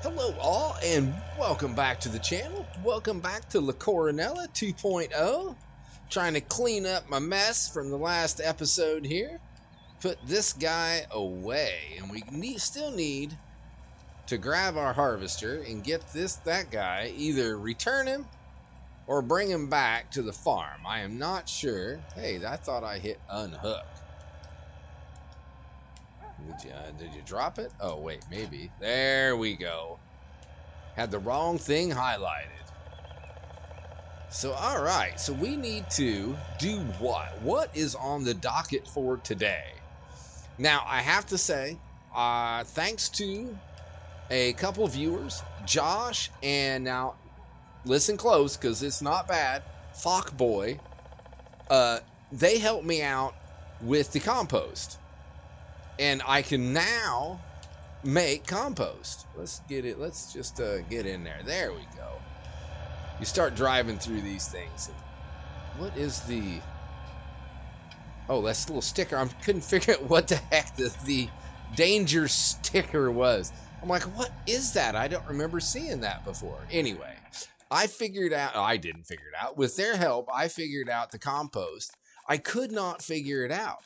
Hello all and welcome back to the channel. Welcome back to Coronella 2.0. Trying to clean up my mess from the last episode here. Put this guy away, and we still need to grab our harvester and get that guy, either return him or bring him back to the farm. I am not sure. Hey, I thought I hit unhook. Did you drop it? Oh wait, maybe. There we go. Had the wrong thing highlighted. So alright, so we need to do what? What is on the docket for today? Now I have to say, thanks to a couple of viewers, Josh, and now listen close because it's not bad, Fockboy, they helped me out with the compost. And I can now make compost. Let's get it. Let's just get in there. There we go. You start driving through these things. What is the... Oh, that's a little sticker. I couldn't figure out what the heck the danger sticker was. I'm like, what is that? I don't remember seeing that before. Anyway, I figured out... Oh, I didn't figure it out. With their help, I figured out the compost. I could not figure it out.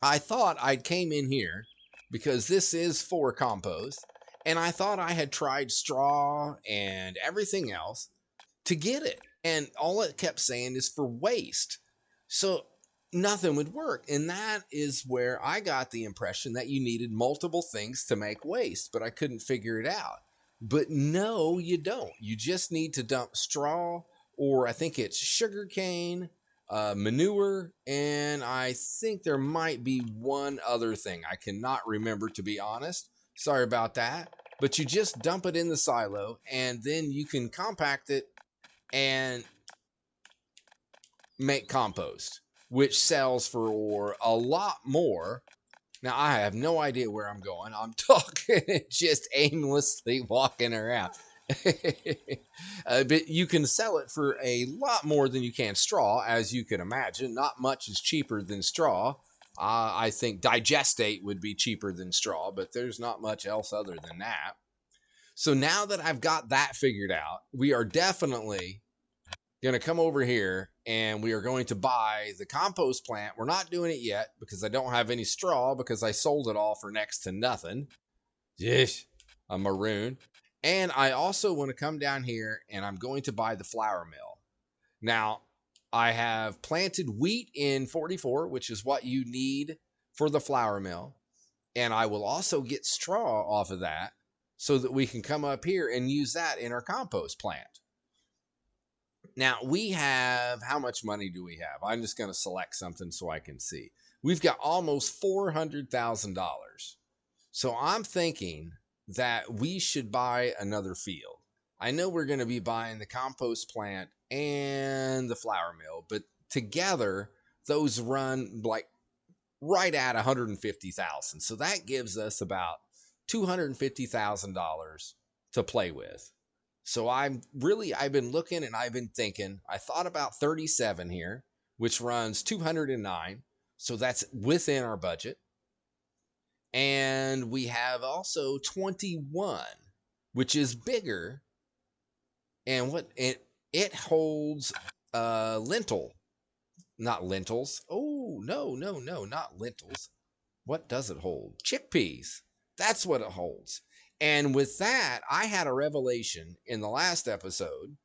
I thought I came in here because this is for compost, and I thought I had tried straw and everything else to get it, and all it kept saying is for waste, so nothing would work. And that is where I got the impression that you needed multiple things to make waste, but I couldn't figure it out. But no, you don't. You just need to dump straw, or I think it's sugar cane, manure, and I think there might be one other thing. I cannot remember, to be honest. Sorry about that. But you just dump it in the silo, and then you can compact it and make compost, which sells for a lot more. Now, I have no idea where I'm going. I'm talking just aimlessly walking around. But you can sell it for a lot more than you can straw, as you can imagine. Not much is cheaper than straw. I think digestate would be cheaper than straw, but there's not much else other than that. So now that I've got that figured out, we are definitely going to come over here and we are going to buy the compost plant. We're not doing it yet because I don't have any straw because I sold it all for next to nothing. Yes, a maroon. And I also want to come down here and I'm going to buy the flour mill. Now, I have planted wheat in 44, which is what you need for the flour mill. And I will also get straw off of that so that we can come up here and use that in our compost plant. Now, we have, how much money do we have? I'm just going to select something so I can see. We've got almost $400,000. So I'm thinking that we should buy another field. I know we're going to be buying the compost plant and the flour mill, but together those run like right at $150,000. So that gives us about $250,000 to play with. So I've been looking and I've been thinking. I thought about 37 here, which runs 209. So that's within our budget. And we have also 21, which is bigger. And what it holds lentil, not lentils. Oh, no, not lentils. What does it hold? Chickpeas. That's what it holds. And with that, I had a revelation in the last episode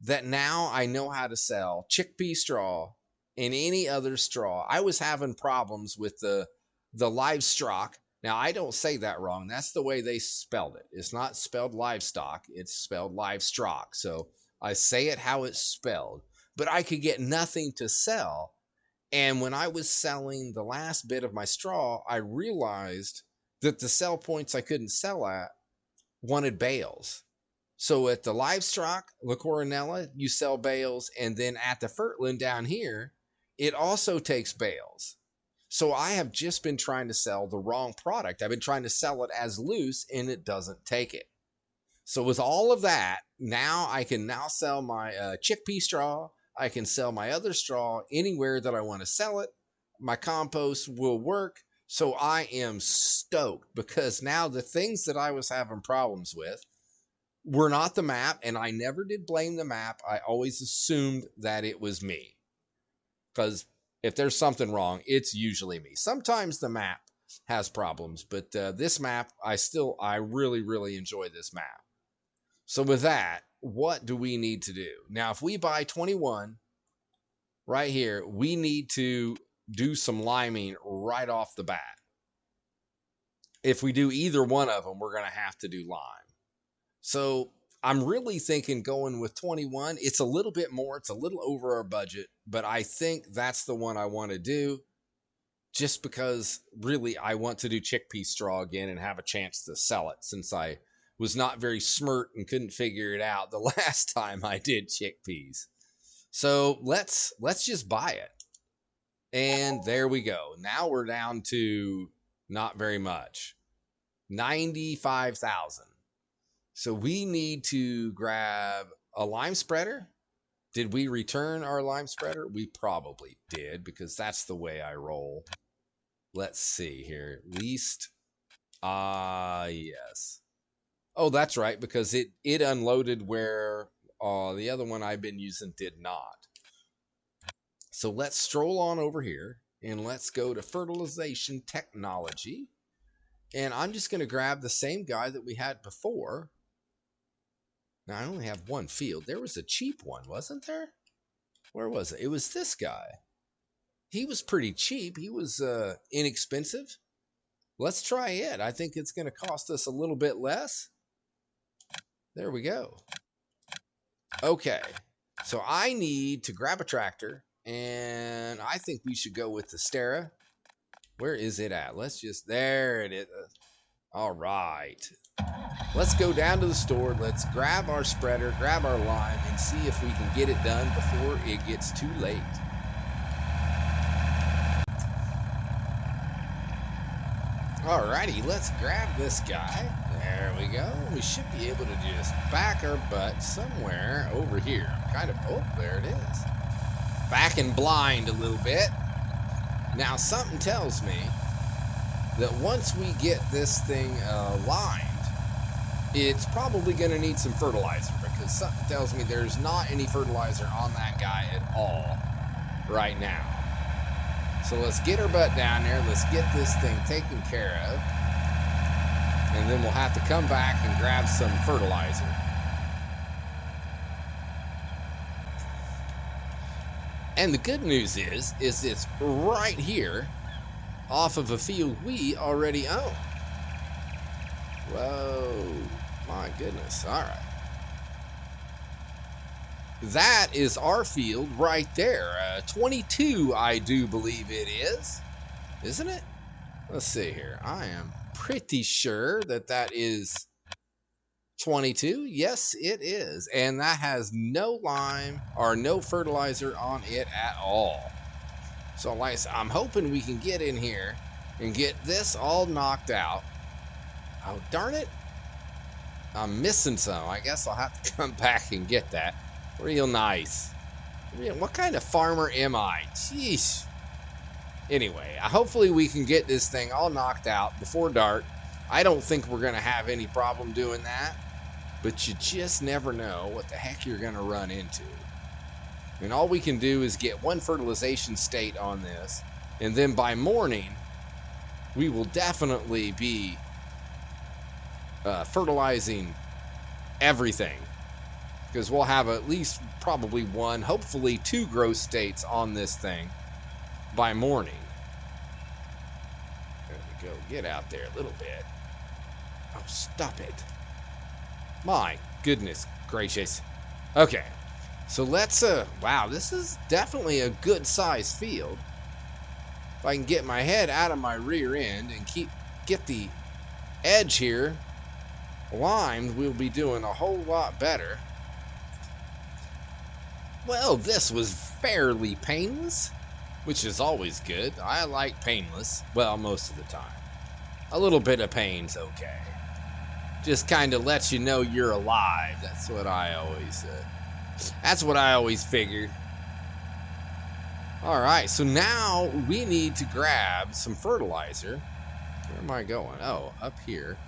that now I know how to sell chickpea straw and any other straw. I was having problems with the livestock. Now, I don't say that wrong. That's the way they spelled it. It's not spelled livestock. It's spelled livestock. So I say it how it's spelled. But I could get nothing to sell. And when I was selling the last bit of my straw, I realized that the sell points I couldn't sell at wanted bales. So at the livestock, La Coronella, you sell bales. And then at the Fertland down here, it also takes bales. So I have just been trying to sell the wrong product. I've been trying to sell it as loose and it doesn't take it. So with all of that, now I can now sell my chickpea straw. I can sell my other straw anywhere that I want to sell it. My compost will work. So I am stoked because now the things that I was having problems with were not the map, and I never did blame the map. I always assumed that it was me because if there's something wrong, it's usually me. Sometimes the map has problems, but this map, I really, really enjoy this map. So with that, what do we need to do? Now, if we buy 21 right here, we need to do some liming right off the bat. If we do either one of them, we're going to have to do lime. So I'm really thinking going with 21. It's a little bit more. It's a little over our budget, but I think that's the one I want to do just because really I want to do chickpea straw again and have a chance to sell it since I was not very smart and couldn't figure it out the last time I did chickpeas. So let's just buy it. And there we go. Now we're down to not very much. 95,000. So we need to grab a lime spreader. Did we return our lime spreader? We probably did because that's the way I roll. Let's see here. Least. Yes. Oh, that's right, because it unloaded where the other one I've been using did not. So let's stroll on over here and let's go to fertilization technology. And I'm just going to grab the same guy that we had before. Now, I only have one field. There was a cheap one, wasn't there? Where was it? It was this guy. He was pretty cheap. He was inexpensive. Let's try it. I think it's going to cost us a little bit less. There we go. Okay. So I need to grab a tractor. And I think we should go with the Stera. Where is it at? Let's just... There it is. All right. Let's go down to the store. Let's grab our spreader, grab our lime, and see if we can get it done before it gets too late. Alrighty, let's grab this guy. There we go. We should be able to just back our butt somewhere over here. I'm kind of... Oh, there it is. Backing blind a little bit. Now, something tells me that once we get this thing lined, it's probably going to need some fertilizer because something tells me there's not any fertilizer on that guy at all right now. So let's get our butt down there. Let's get this thing taken care of. And then we'll have to come back and grab some fertilizer. And the good news is it's right here off of a field we already own. Whoa, my goodness. All right. That is our field right there. 22, I do believe it is. Isn't it? Let's see here. I am pretty sure that that is 22. Yes, it is. And that has no lime or no fertilizer on it at all. So like I said, I'm hoping we can get in here and get this all knocked out. Oh, darn it. I'm missing some. I guess I'll have to come back and get that. Real nice. What kind of farmer am I? Jeez. Anyway, hopefully we can get this thing all knocked out before dark. I don't think we're going to have any problem doing that. But you just never know what the heck you're going to run into. And all we can do is get one fertilization state on this. And then by morning, we will definitely be fertilizing everything. Because we'll have at least probably one, hopefully 2 growth states on this thing by morning. There we go. Get out there a little bit. Oh, stop it. My goodness gracious. Okay. So let's, wow, this is definitely a good sized field. If I can get my head out of my rear end and get the edge here limed, we'll be doing a whole lot better. Well, this was fairly painless, which is always good. I like painless, well, most of the time. A little bit of pain's okay. Just kind of lets you know you're alive. That's what I always figured. All right, so now we need to grab some fertilizer. Where am I going? Oh, up here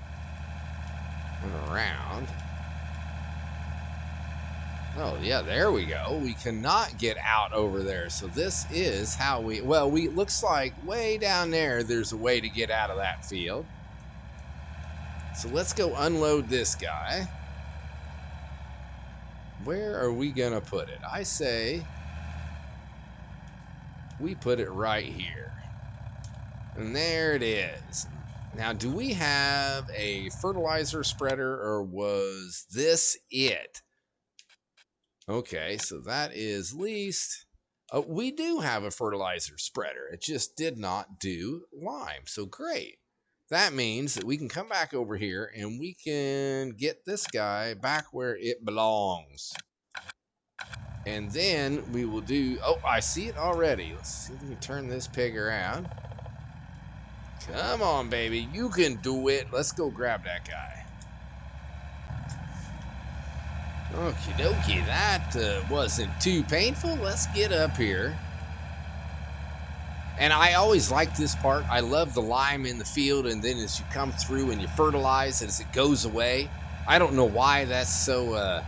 and around. Oh, yeah, there we go. We cannot get out over there. So this is how we looks like way down there's a way to get out of that field. So let's go unload this guy. Where are we going to put it? I say we put it right here. And there it is. Now, do we have a fertilizer spreader or was this it? Okay, so that is least. We do have a fertilizer spreader. It just did not do lime. So great. That means that we can come back over here and we can get this guy back where it belongs. And then we will do... Oh, I see it already. Let's see if we can turn this pig around. Come on, baby. You can do it. Let's go grab that guy. Okie dokie, that wasn't too painful. Let's get up here. And I always like this part. I love the lime in the field, and then as you come through and you fertilize it, as it goes away. I don't know why that's so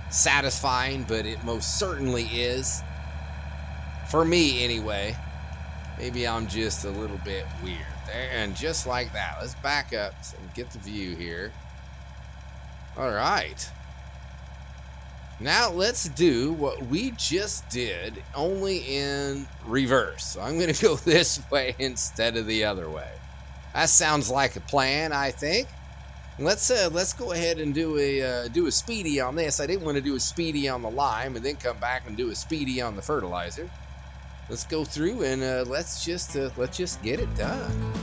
satisfying, but it most certainly is. For me, anyway. Maybe I'm just a little bit weird. There, and just like that. Let's back up and get the view here. All right. Now let's do what we just did, only in reverse. So I'm going to go this way instead of the other way. That sounds like a plan, I think. Let's go ahead and do a speedy on this. I didn't want to do a speedy on the lime and then come back and do a speedy on the fertilizer. Let's go through and let's just get it done.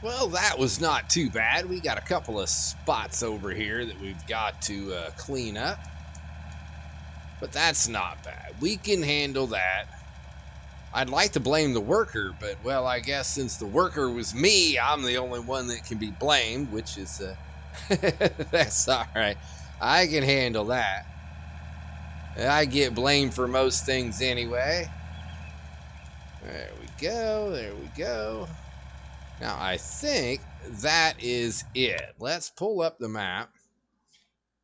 Well, that was not too bad. We got a couple of spots over here that we've got to clean up. But that's not bad. We can handle that. I'd like to blame the worker, but, well, I guess since the worker was me, I'm the only one that can be blamed, which is, that's all right. I can handle that. I get blamed for most things anyway. There we go. There we go. Now, I think that is it. Let's pull up the map.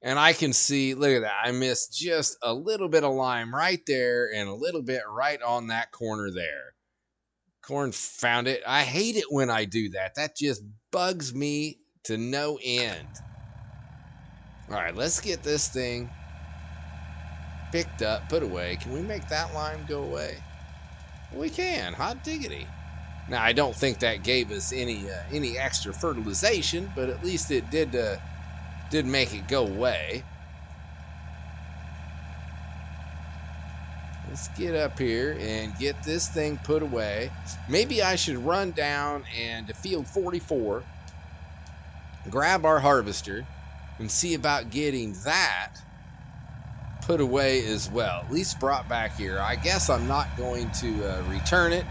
And I can see, look at that. I missed just a little bit of lime right there and a little bit right on that corner there. Corn found it. I hate it when I do that. That just bugs me to no end. All right, let's get this thing picked up, put away. Can we make that lime go away? We can. Hot diggity. Now, I don't think that gave us any extra fertilization, but at least it did make it go away. Let's get up here and get this thing put away. Maybe I should run down and to field 44, grab our harvester, and see about getting that put away as well. At least brought back here. I guess I'm not going to return it.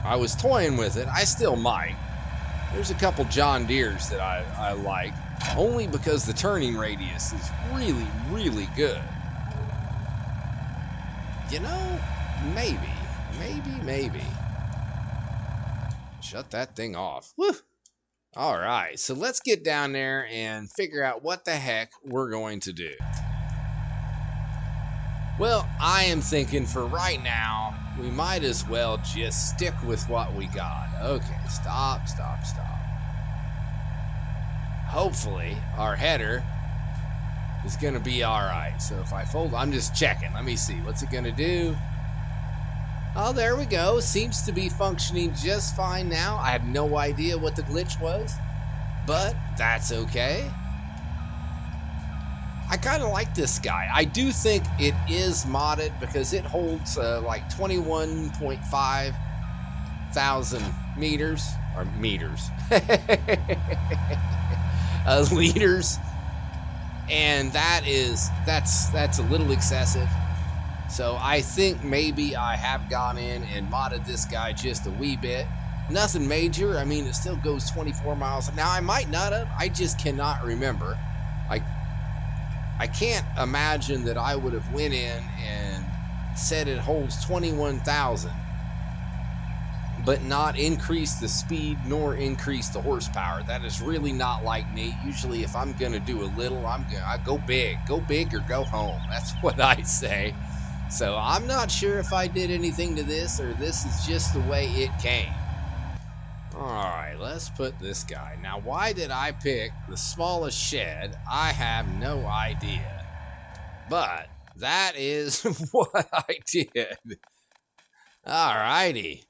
I was toying with it. I still might. There's a couple John Deeres that I like, only because the turning radius is really, really good. You know, maybe. Shut that thing off. Woo! All right, so let's get down there and figure out what the heck we're going to do. Well, I am thinking for right now, we might as well just stick with what we got. Okay, stop. Hopefully, our header is going to be all right. So if I fold, I'm just checking. Let me see. What's it going to do? Oh, there we go. Seems to be functioning just fine now. I have no idea what the glitch was, but that's okay. I kind of like this guy. I do think it is modded because it holds like 21.5 thousand meters, or meters, liters, and that's a little excessive. So I think maybe I have gone in and modded this guy just a wee bit. Nothing major. I mean, it still goes 24 miles. Now, I might not have. I just cannot remember. I can't imagine that I would have went in and said it holds 21,000, but not increase the speed nor increase the horsepower. That is really not like me. Usually, if I'm going to do a little, I go big or go home. That's what I say. So I'm not sure if I did anything to this or this is just the way it came. All right, let's put this guy. Now, why did I pick the smallest shed? I have no idea. But that is what I did. All righty.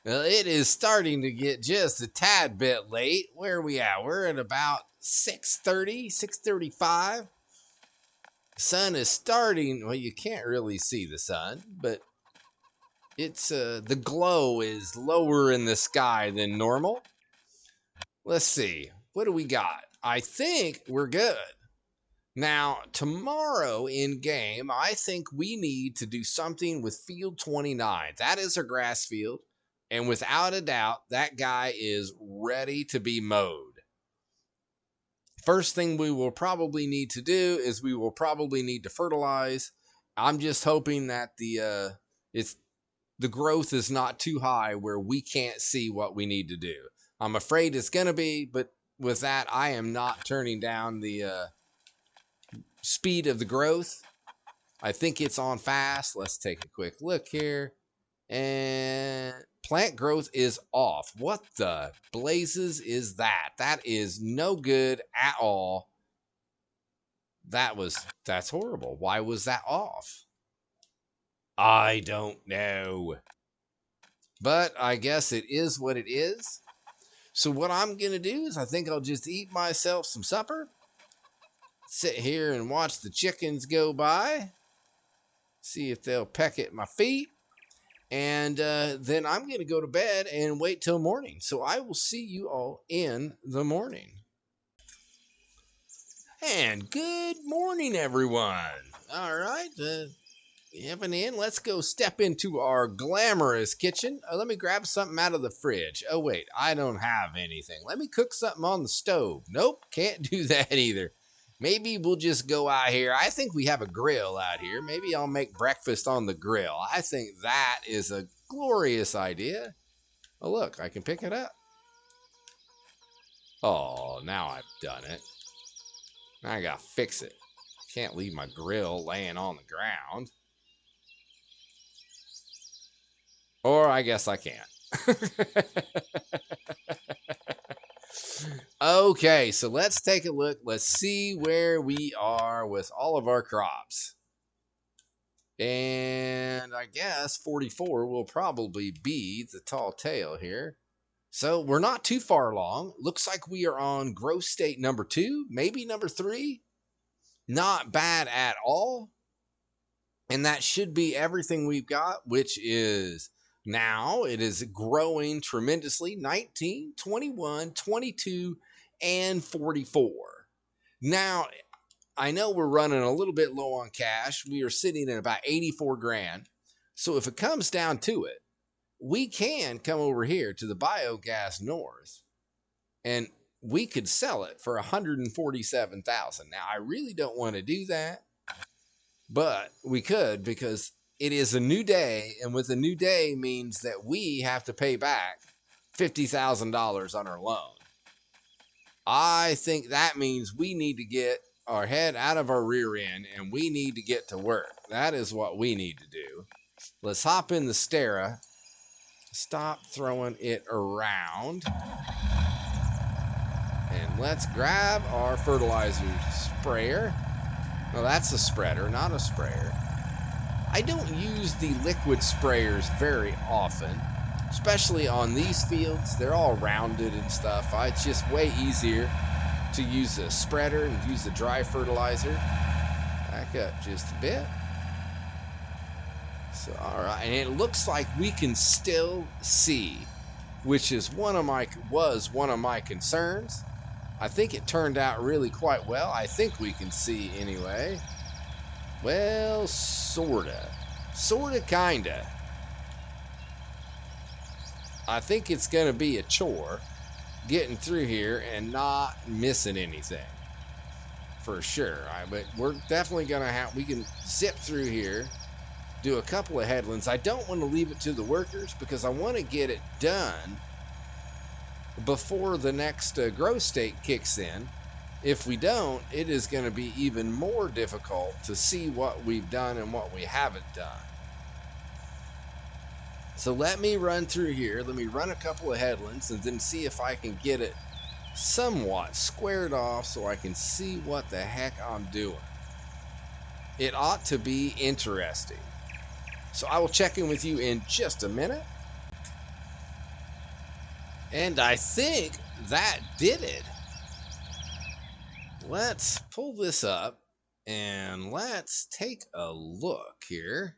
Well, it is starting to get just a tad bit late. Where are we at? We're at about 6:30, 6:35. Sun is starting. Well, you can't really see the sun, but it's the glow is lower in the sky than normal. Let's see. What do we got? I think we're good. Now, tomorrow in game, I think we need to do something with field 29. That is our grass field. And without a doubt, that guy is ready to be mowed. First thing we will probably need to do is we will probably need to fertilize. I'm just hoping that the growth is not too high where we can't see what we need to do. I'm afraid it's going to be, but with that, I am not turning down the speed of the growth. I think it's on fast. Let's take a quick look here. And plant growth is off. What the blazes is that? That is no good at all. That's horrible. Why was that off? I don't know. But I guess it is what it is. So what I'm going to do is I think I'll just eat myself some supper. Sit here and watch the chickens go by. See if they'll peck at my feet. And then I'm going to go to bed and wait till morning. So I will see you all in the morning. And good morning, everyone. All right. Heaven in. Let's go step into our glamorous kitchen. Let me grab something out of the fridge. Oh, wait. I don't have anything. Let me cook something on the stove. Nope. Can't do that either. Maybe we'll just go out here. I think we have a grill out here. Maybe I'll make breakfast on the grill. I think that is a glorious idea. Oh, look, I can pick it up. Oh, now I've done it. Now I gotta fix it. Can't leave my grill laying on the ground. Or I guess I can't. Okay, so let's take a look. Let's see where we are with all of our crops. And I guess 44 will probably be the tall tale here. So we're not too far along. Looks like we are on growth state number 2, maybe number 3. Not bad at all. And that should be everything we've got, which is now it is growing tremendously. 19, 21, 22, and 44. Now, I know we're running a little bit low on cash. We are sitting at about 84 grand. So if it comes down to it, we can come over here to the biogas north and we could sell it for 147,000. Now, I really don't want to do that, but we could because it is a new day, and with a new day means that we have to pay back $50,000 on our loan. I think that means we need to get our head out of our rear end and we need to get to work. That is what we need to do. Let's hop in the Stera. Stop throwing it around. And let's grab our fertilizer sprayer. No, that's a spreader, not a sprayer. I don't use the liquid sprayers very often, especially on these fields. They're all rounded and stuff. It's just way easier to use a spreader and use the dry fertilizer. Back up just a bit. So, all right, and it looks like we can still see, which is one of my concerns. I think it turned out really quite well. I think we can see anyway. Well, sorta, kinda. I think it's gonna be a chore getting through here and not missing anything for sure. But we're definitely gonna we can zip through here, do a couple of headlands. I don't want to leave it to the workers because I want to get it done before the next growth state kicks in. If we don't, it is going to be even more difficult to see what we've done and what we haven't done. So let me run through here. Let me run a couple of headlands and then see if I can get it somewhat squared off so I can see what the heck I'm doing. It ought to be interesting. So I will check in with you in just a minute. And I think that did it. Let's pull this up and let's take a look here.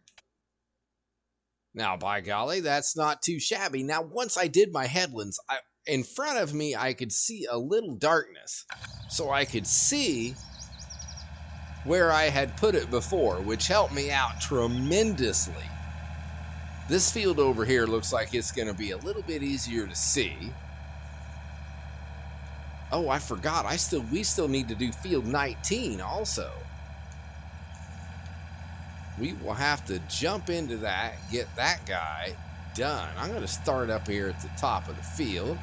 Now, by golly, that's not too shabby. Now, once I did my headlands, in front of me, I could see a little darkness. So I could see where I had put it before, which helped me out tremendously. This field over here looks like it's going to be a little bit easier to see. Oh, I forgot. We still need to do field 19 also. We will have to jump into that, get that guy done. I'm going to start up here at the top of the field.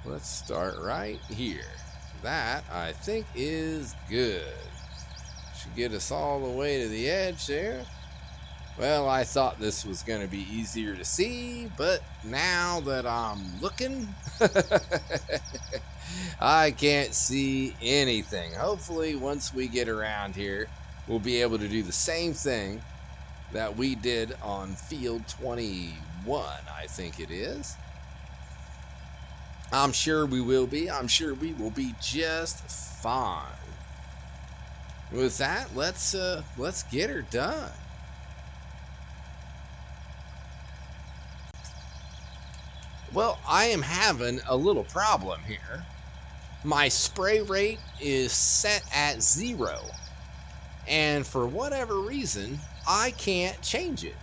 Let's start right here. That, I think, is good. Should get us all the way to the edge there. Well, I thought this was going to be easier to see, but now that I'm looking, I can't see anything. Hopefully, once we get around here, we'll be able to do the same thing that we did on field 21, I think it is. I'm sure we will be. I'm sure we will be just fine. With that, let's get her done. Well, I am having a little problem here. My spray rate is set at 0. And for whatever reason, I can't change it.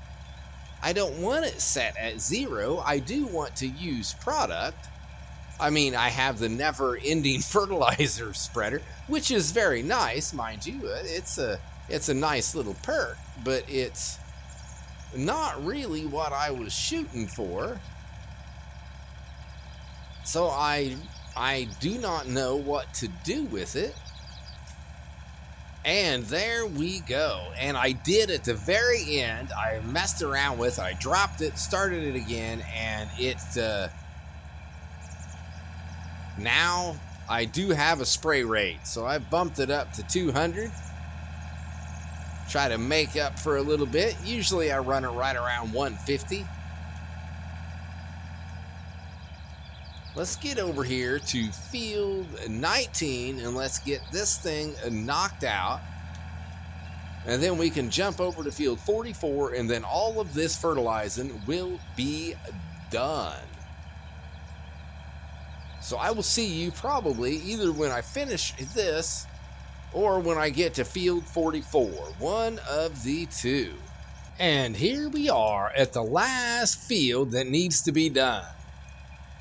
I don't want it set at 0. I do want to use product. I mean, I have the never-ending fertilizer spreader, which is very nice, mind you. It's a nice little perk, but it's not really what I was shooting for. So I do not know what to do with it. And there we go. And I did at the very end. I messed around with it. I dropped it, started it again, and it now I do have a spray rate, so I bumped it up to 200. Try to make up for a little bit. Usually I run it right around 150. Let's get over here to field 19 and let's get this thing knocked out. And then we can jump over to field 44 and then all of this fertilizing will be done. So I will see you probably either when I finish this or when I get to field 44, one of the two. And here we are at the last field that needs to be done.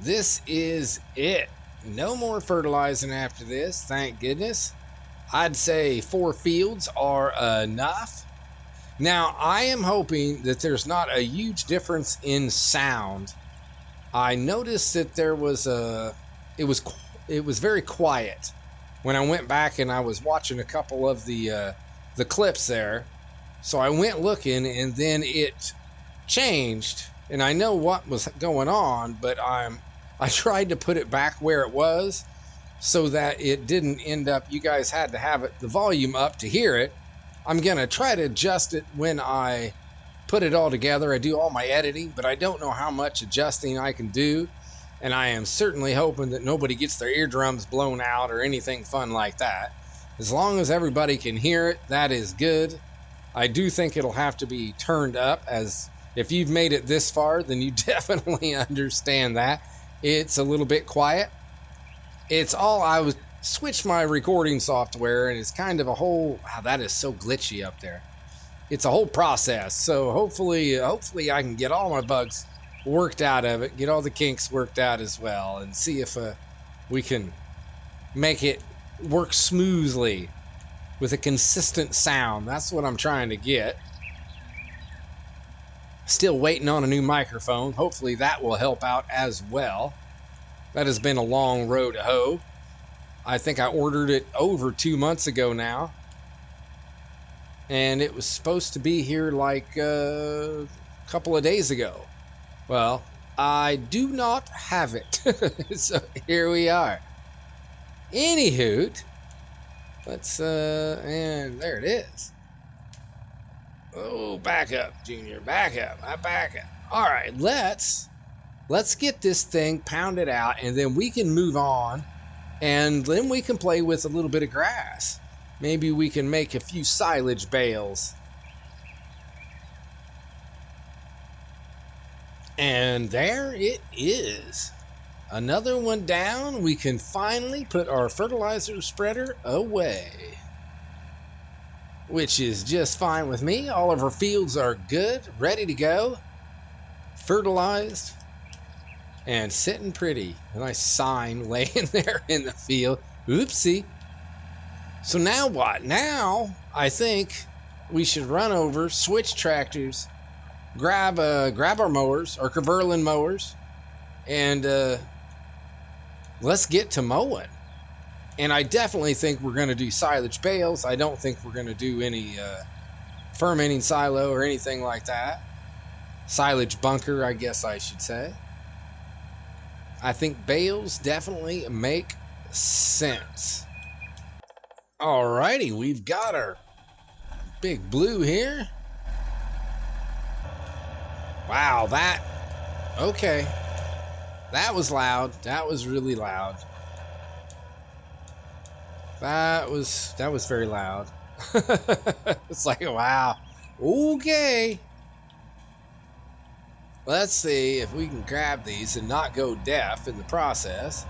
This is it. No more fertilizing after this, thank goodness. I'd say 4 fields are enough. Now, I am hoping that there's not a huge difference in sound. I noticed that there was it was very quiet when I went back and I was watching a couple of the clips there. So I went looking and then it changed and I know what was going on, but I tried to put it back where it was so that it didn't end up, you guys had to have the volume up to hear it. I'm going to try to adjust it when I put it all together. I do all my editing, but I don't know how much adjusting I can do. And I am certainly hoping that nobody gets their eardrums blown out or anything fun like that. As long as everybody can hear it, that is good. I do think it'll have to be turned up, as if you've made it this far, then you definitely understand that. It's a little bit quiet. It's all, I was switched my recording software and it's kind of a whole, wow, that is so glitchy up there. It's a whole process. So hopefully I can get all my bugs worked out of it, get all the kinks worked out as well, and see if we can make it work smoothly with a consistent sound. That's what I'm trying to get. Still waiting on a new microphone. Hopefully that will help out as well. That has been a long road to hoe. I think I ordered it over 2 months ago now. And it was supposed to be here like a couple of days ago. Well, I do not have it. So here we are. Anywho, let's, and there it is. Oh, back up, Junior, back up, I back up. All right, let's get this thing pounded out and then we can move on and then we can play with a little bit of grass. Maybe we can make a few silage bales. And there it is. Another one down. We can finally put our fertilizer spreader away, which is just fine with me. All of our fields are good, ready to go, fertilized, and sitting pretty. A nice sign laying there in the field. Oopsie. So now what? Now I think we should run over, switch tractors, grab our mowers, our Kverlin mowers, and let's get to mowing. And I definitely think we're going to do silage bales. I don't think we're going to do any fermenting silo or anything like that. Silage bunker, I guess I should say. I think bales definitely make sense. Alrighty, we've got our big blue here. Wow, okay. That was loud. That was really loud. That was very loud. It's like, wow. Okay. Let's see if we can grab these and not go deaf in the process.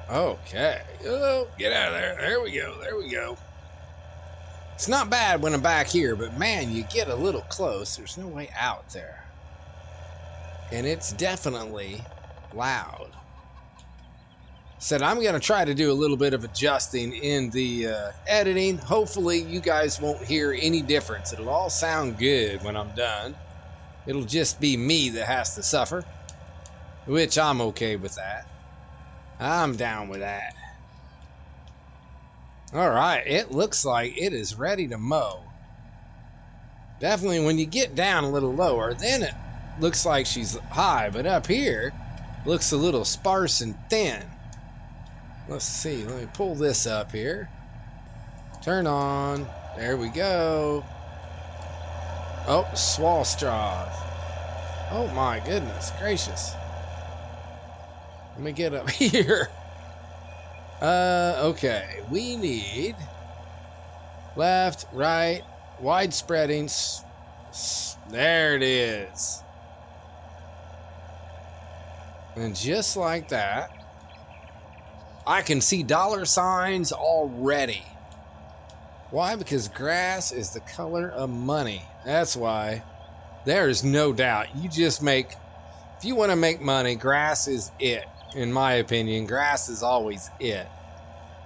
Okay. Oh, get out of there. There we go. There we go. It's not bad when I'm back here, but man, you get a little close. There's no way out there. And it's definitely loud. Said I'm going to try to do a little bit of adjusting in the editing. Hopefully you guys won't hear any difference. It'll all sound good when I'm done. It'll just be me that has to suffer, which I'm okay with that. I'm down with that. All right, it looks like it is ready to mow. Definitely when you get down a little lower, then it looks like she's high, but up here looks a little sparse and thin. Let's see, let me pull this up here. Turn on, there we go. Oh, swall straws. Oh my goodness gracious. Let me get up here. Okay, we need left, right, wide spreading. There it is. And just like that, I can see dollar signs already. Why? Because grass is the color of money. That's why. There is no doubt. You just make, if you want to make money, grass is it. In my opinion, grass is always it.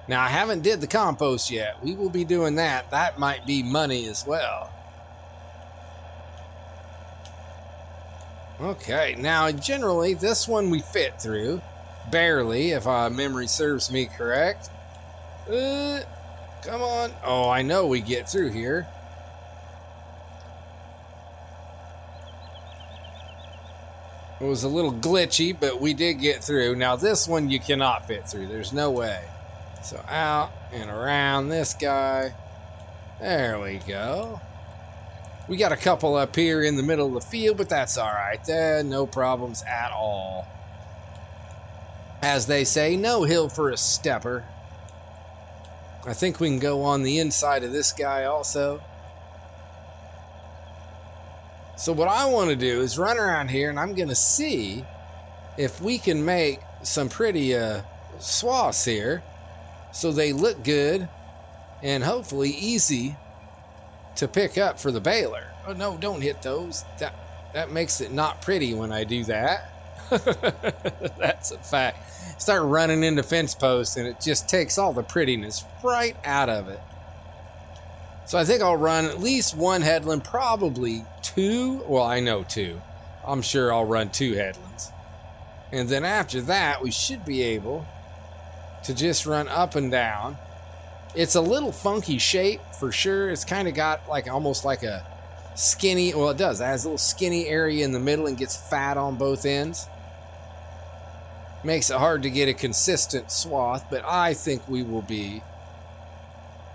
Now, I haven't did the compost yet. We will be doing that. That might be money as well. Okay, now generally this one we fit through. Barely, if memory serves me correct. Come on. Oh, I know we get through here. It was a little glitchy, but we did get through. Now this one you cannot fit through. There's no way. So out and around this guy. There we go. We got a couple up here in the middle of the field, but that's all right. No problems at all. As they say, no hill for a stepper. I think we can go on the inside of this guy also. So what I want to do is run around here, and I'm going to see if we can make some pretty swaths here so they look good and hopefully easy to pick up for the baler. Oh no, don't hit those. That makes it not pretty when I do that. That's a fact. Start running into fence posts and it just takes all the prettiness right out of it. So I think I'll run at least one headland, probably two. Well, I know two. I'm sure I'll run two headlands. And then after that, we should be able to just run up and down. It's a little funky shape for sure. It's kind of got like almost like a skinny, well it does. It has a little skinny area in the middle and gets fat on both ends. Makes it hard to get a consistent swath, but I think we will be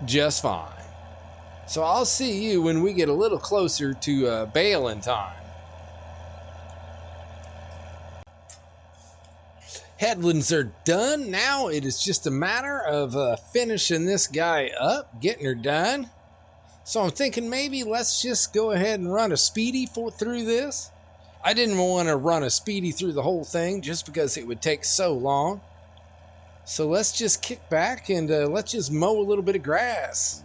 just fine. So I'll see you when we get a little closer to baling time. Headlands are done. Now it is just a matter of finishing this guy up, getting her done. So I'm thinking maybe let's just go ahead and run a speedy through this. I didn't want to run a speedy through the whole thing just because it would take so long. So let's just kick back and let's just mow a little bit of grass.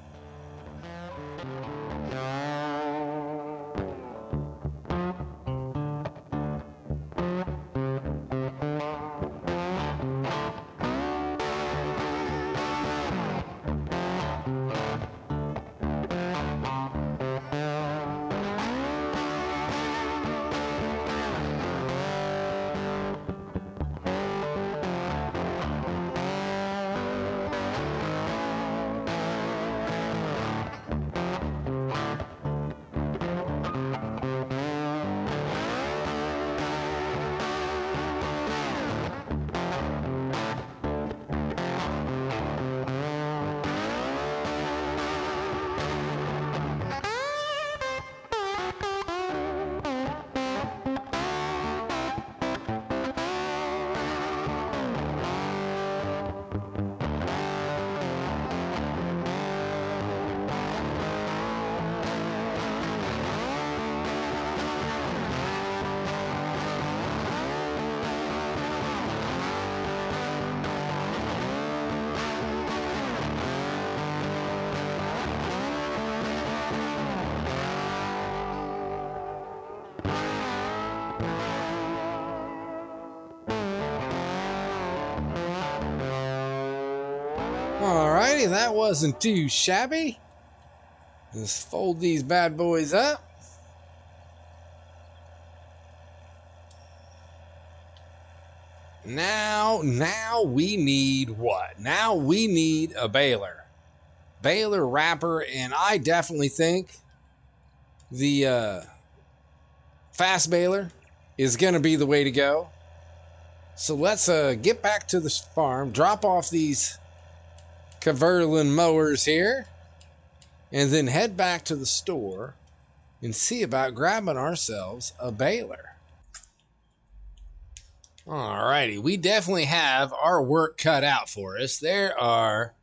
Alrighty, that wasn't too shabby. Let's fold these bad boys up. Now we need what? Now we need a baler. Baler wrapper, and I definitely think the fast baler is going to be the way to go. So let's get back to the farm, drop off these Caverlin mowers here, and then head back to the store and see about grabbing ourselves a baler. Alrighty, we definitely have our work cut out for us. There are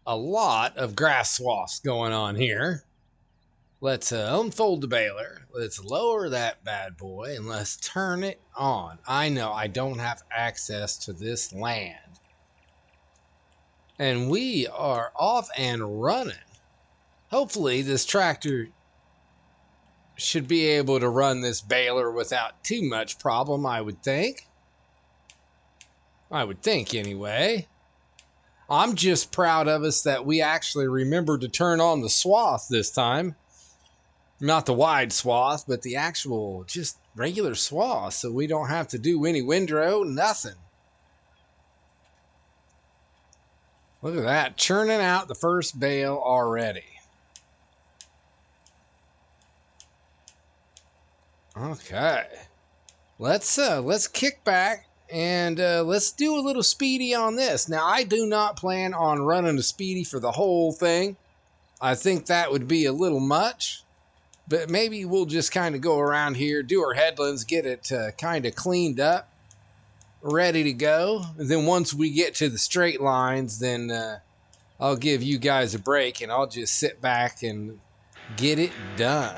a lot of grass swaths going on here. Let's unfold the baler. Let's lower that bad boy and let's turn it on. I know I don't have access to this land. And we are off and running. Hopefully this tractor should be able to run this baler without too much problem, I would think. I would think anyway. I'm just proud of us that we actually remembered to turn on the swath this time. Not the wide swath, but the actual just regular swath, so we don't have to do any windrow, nothing. Look at that, churning out the first bale already. Okay, let's kick back and let's do a little speedy on this. Now, I do not plan on running a speedy for the whole thing. I think that would be a little much, but maybe we'll just kind of go around here, do our headlands, get it kind of cleaned up, ready to go. And then once we get to the straight lines, then I'll give you guys a break and I'll just sit back and get it done.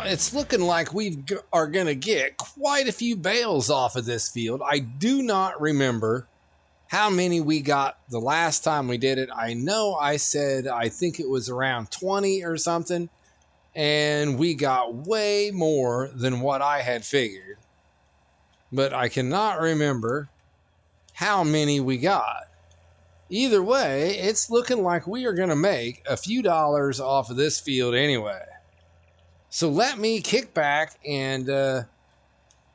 It's looking like we are going to get quite a few bales off of this field. I do not remember how many we got the last time we did it. I know I said I think it was around 20 or something, and we got way more than what I had figured. But I cannot remember how many we got. Either way, it's looking like we are going to make a few dollars off of this field anyway. So let me kick back and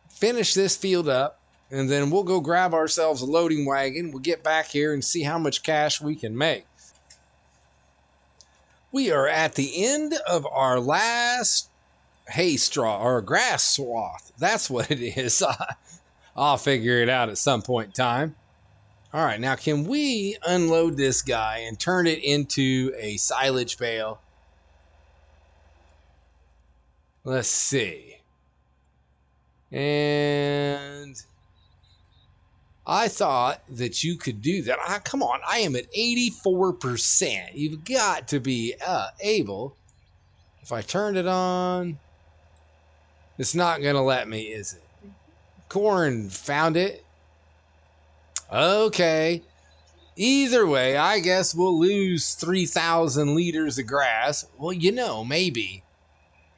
finish this field up, and then we'll go grab ourselves a loading wagon. We'll get back here and see how much cash we can make. We are at the end of our last hay straw, or grass swath. That's what it is. I'll figure it out at some point in time. All right, now can we unload this guy and turn it into a silage bale? Let's see. And I thought that you could do that. Come on, I am at 84%. You've got to be able. If I turn it on, it's not going to let me, is it? Corn found it. Okay. Either way, I guess we'll lose 3,000 liters of grass. Well, maybe.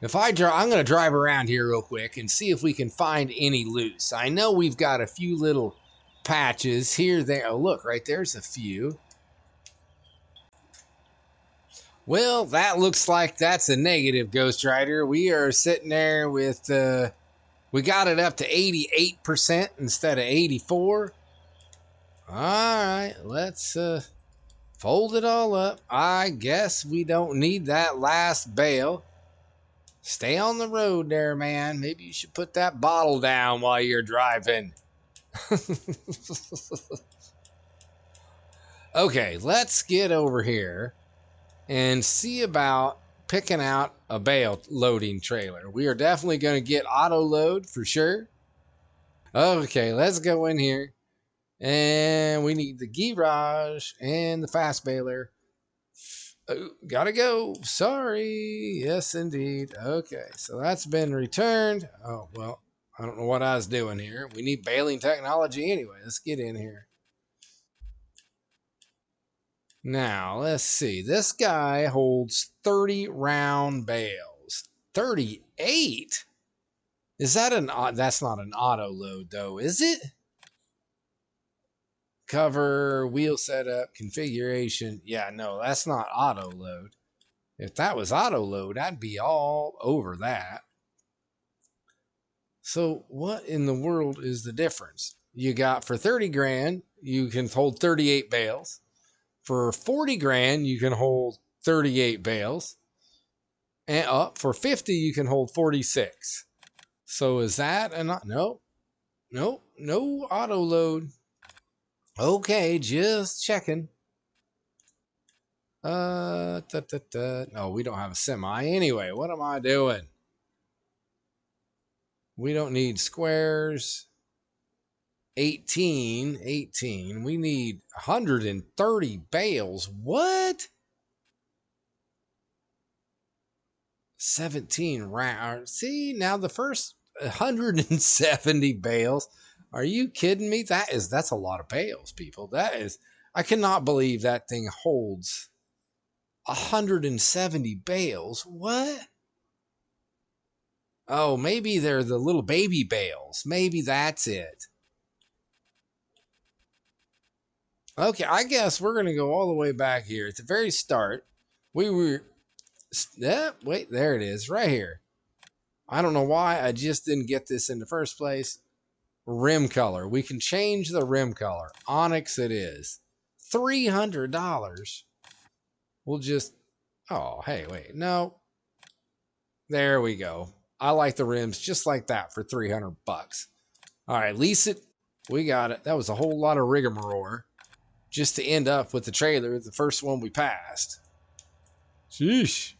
If I'm going to drive around here real quick and see if we can find any loose. I know we've got a few little patches here, there. Oh, look, right there's a few. Well, that looks like that's a negative, Ghost Rider. We are sitting there with, we got it up to 88% instead of 84. All right, let's fold it all up. I guess we don't need that last bale. Stay on the road there, man. Maybe you should put that bottle down while you're driving. Okay, let's get over here and see about picking out a bale loading trailer. We are definitely going to get auto load for sure. Okay, let's go in here. And we need the garage and the fast baler. Oh, gotta go. Sorry. Yes, indeed. Okay, so that's been returned. Oh, well, I don't know what I was doing here. We need baling technology anyway. Let's get in here. Now, let's see. This guy holds 30 round bales. 38? Is that that's not an auto load though, is it? Cover, wheel setup, configuration. Yeah, no, that's not auto load. If that was auto load, I'd be all over that. So what in the world is the difference? You got for 30 grand, you can hold 38 bales. For 40 grand, you can hold 38 bales. And up for 50, you can hold 46. So is that a not? Nope. Nope. No auto load. Okay, just checking. No, we don't have a semi. Anyway, what am I doing? We don't need squares. 18. We need 130 bales. What? 17 round. See, now the first 170 bales. Are you kidding me? That's a lot of bales, people. I cannot believe that thing holds 170 bales. What? Oh, maybe they're the little baby bales. Maybe that's it. Okay, I guess we're going to go all the way back here. At the very start, we were... wait, there it is, right here. I don't know why I just didn't get this in the first place. Rim color. We can change the rim color. Onyx it is. $300. We'll just... Oh, hey, wait. No. There we go. I like the rims just like that for 300 bucks. All right, lease it. We got it. That was a whole lot of rigmarole just to end up with the trailer, the first one we passed. Sheesh.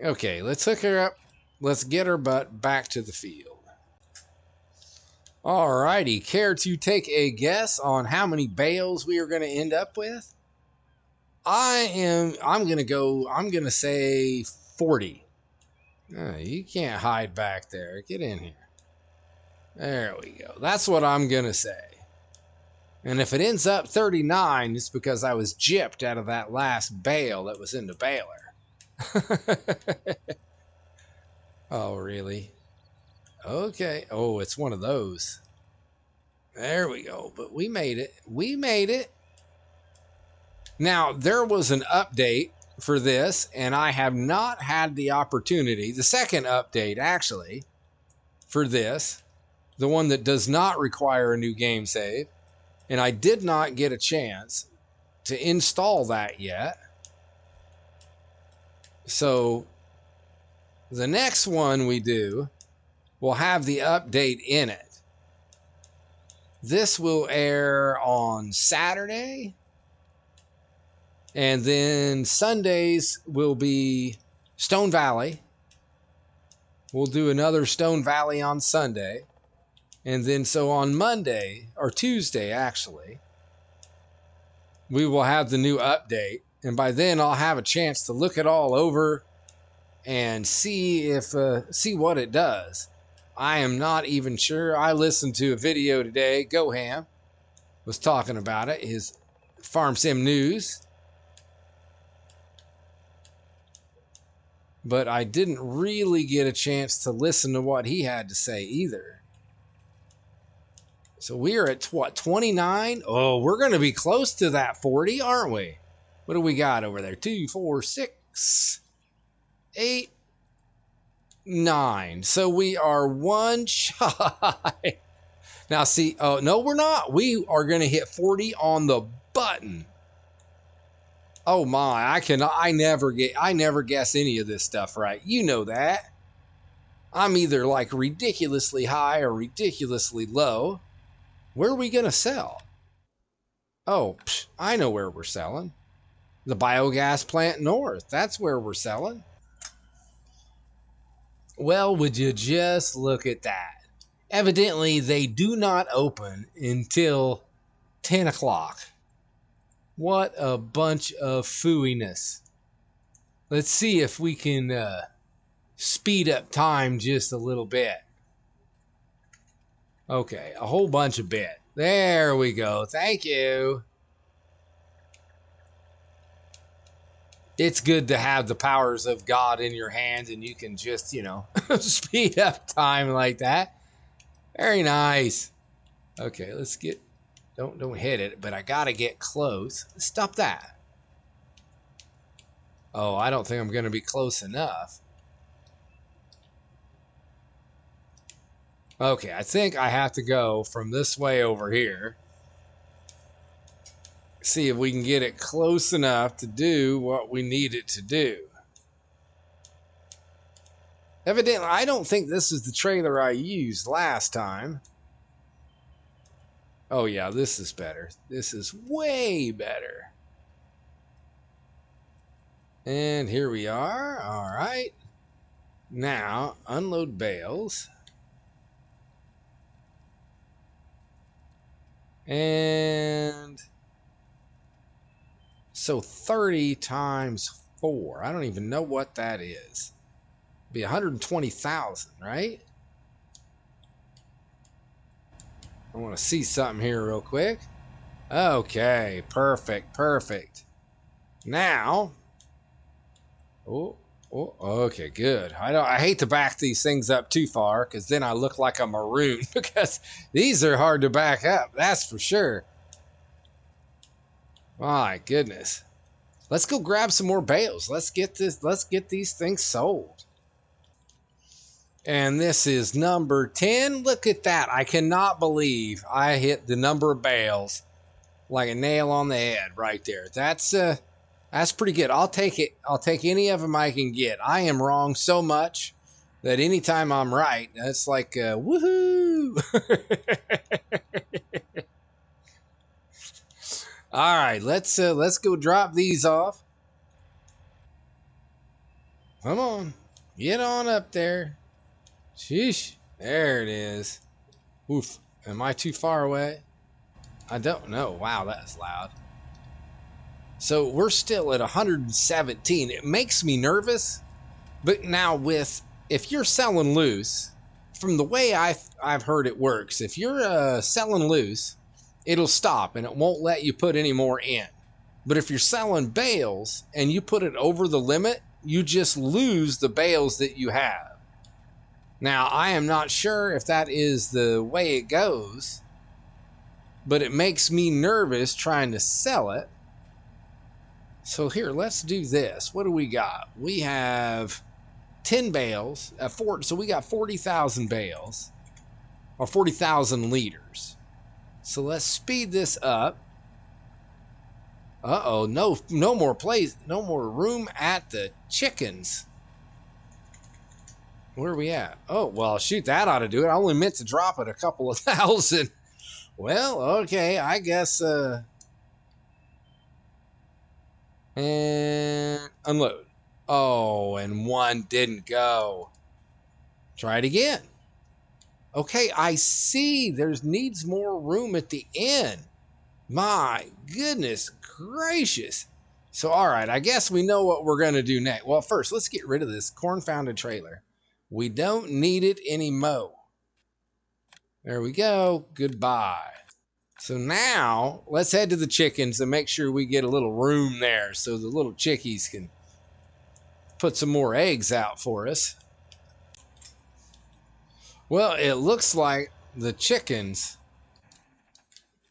Okay, let's hook her up. Let's get her butt back to the field. Alrighty, care to take a guess on how many bales we are going to end up with? I'm going to say 40. You can't hide back there. Get in here. There we go. That's what I'm going to say. And if it ends up 39, it's because I was gypped out of that last bale that was in the baler. Oh, really? Okay. Oh, it's one of those. There we go. But we made it. We made it. Now, there was an update for this, and I have not had the opportunity. The second update, actually, for this, the one that does not require a new game save, and I did not get a chance to install that yet. So the next one we do will have the update in it. This will air on Saturday, and then Sundays will be Stone Valley. We'll do another Stone Valley on Sunday. And then so on Monday, or Tuesday actually, we will have the new update. And by then I'll have a chance to look it all over and see what it does. I am not even sure. I listened to a video today. GoHam was talking about it. His Farm Sim News. but I didn't really get a chance to listen to what he had to say either. So we are at what, 29? Oh, we're going to be close to that 40, aren't we? What do we got over there? 2, 4, 6, 8, 9. So we are one shy. Now see, oh no, we're not. We are going to hit 40 on the button. Oh my, I never guess any of this stuff right. You know that. I'm either like ridiculously high or ridiculously low. Where are we going to sell? Oh, I know where we're selling. The biogas plant north. That's where we're selling. Well, would you just look at that? Evidently, they do not open until 10 o'clock. What a bunch of fooiness. Let's see if we can speed up time just a little bit. Okay, a whole bunch of bit. There we go. Thank you. It's good to have the powers of God in your hand and you can just, speed up time like that. Very nice. Okay, let's get, don't hit it, but I gotta get close. Stop that. Oh, I don't think I'm gonna be close enough. Okay, I think I have to go from this way over here. See if we can get it close enough to do what we need it to do. Evidently, I don't think this is the trailer I used last time. Oh yeah, this is better. This is way better. And here we are. All right. Now, unload bales. And so 30 times 4. I don't even know what that is. It'd be 120,000, right? I want to see something here real quick. Okay, perfect. Now, okay, good. I hate to back these things up too far because then I look like a maroon because these are hard to back up. That's for sure. My goodness. Let's go grab some more bales. Let's get these things sold. And this is number 10. Look at that. I cannot believe I hit the number of bales like a nail on the head right there. That's pretty good. I'll take it. I'll take any of them I can get. I am wrong so much that anytime I'm right, that's like woohoo. All right, let's go drop these off. Come on, get on up there. Sheesh, there it is. Oof, am I too far away? I don't know. Wow, that's loud. So we're still at 117. It makes me nervous, but now if you're selling loose, from the way I've heard it works, if you're selling loose, it'll stop and it won't let you put any more in. But if you're selling bales and you put it over the limit, you just lose the bales that you have. Now, I am not sure if that is the way it goes, but it makes me nervous trying to sell it. So here, let's do this. What do we got? We have 10 bales, so we got 40,000 bales, or 40,000 liters. So let's speed this up. Uh-oh, no more place, no more room at the chickens. Where are we at? Oh, well, shoot, that ought to do it. I only meant to drop it a couple of thousand. Well, okay, I guess, and unload. Oh, and one didn't go. Try it again. Okay, I see there's needs more room at the end. My goodness gracious. So, all right, I guess we know what we're going to do next. Well, first, let's get rid of this corn-founded trailer. We don't need it anymore. There we go. Goodbye. So now, let's head to the chickens and make sure we get a little room there so the little chickies can put some more eggs out for us. Well, it looks like the chickens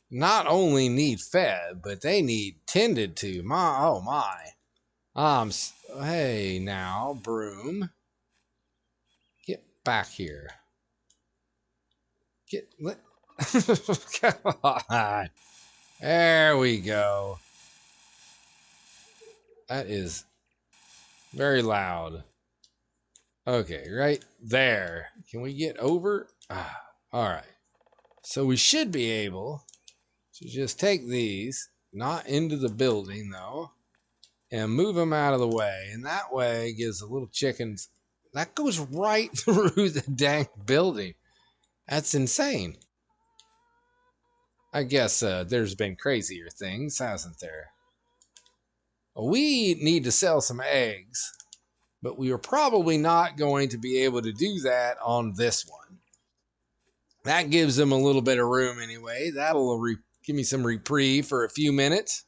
not only need fed, but they need tended to. Oh my. Hey now, broom. Get back here. Come on. There we go. That is very loud. Okay, right there. Can we get over? All right. So we should be able to just take these, not into the building though, and move them out of the way. And that way gives the little chickens, that goes right through the dang building. That's insane. I guess there's been crazier things, hasn't there? We need to sell some eggs, but we are probably not going to be able to do that on this one. That gives them a little bit of room anyway. That'll give me some reprieve for a few minutes.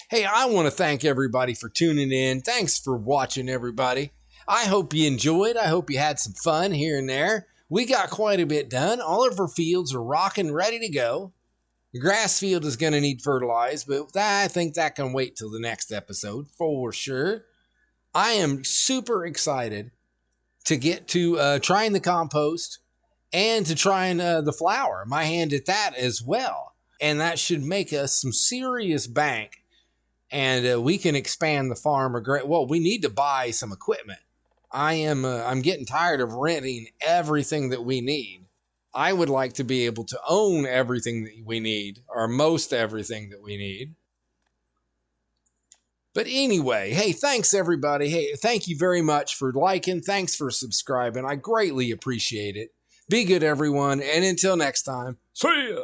Hey, I want to thank everybody for tuning in. Thanks for watching, everybody. I hope you enjoyed. I hope you had some fun here and there. We got quite a bit done. All of our fields are rocking, ready to go. The grass field is going to need fertilized, but I think that can wait till the next episode for sure. I am super excited to get to trying the compost and to trying the flour. My hand at that as well. And that should make us some serious bank. And we can expand the farm. Well, we need to buy some equipment. I'm getting tired of renting everything that we need. I would like to be able to own everything that we need, or most everything that we need. But anyway, hey, thanks everybody. Hey, thank you very much for liking. Thanks for subscribing. I greatly appreciate it. Be good, everyone. And until next time, see ya.